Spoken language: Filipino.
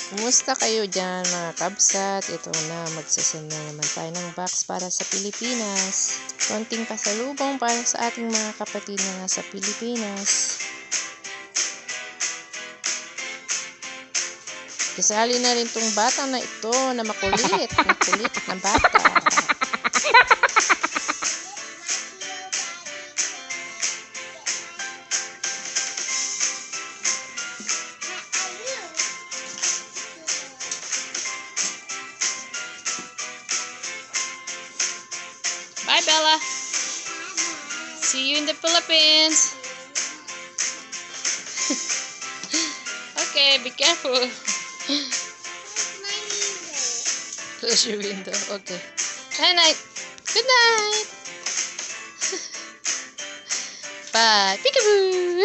Kumusta kayo dyan mga kabsat? Ito na, magsasend na naman tayo ng box para sa Pilipinas. Konting pasalubong para sa ating mga kapatid na nasa Pilipinas. Kasali na rin tong bata na ito na makulit. Makulit na bata. Bye, Bella. See you in the Philippines. Okay, be careful. Close your window. Okay. Night night. Good night. Bye. Peekaboo.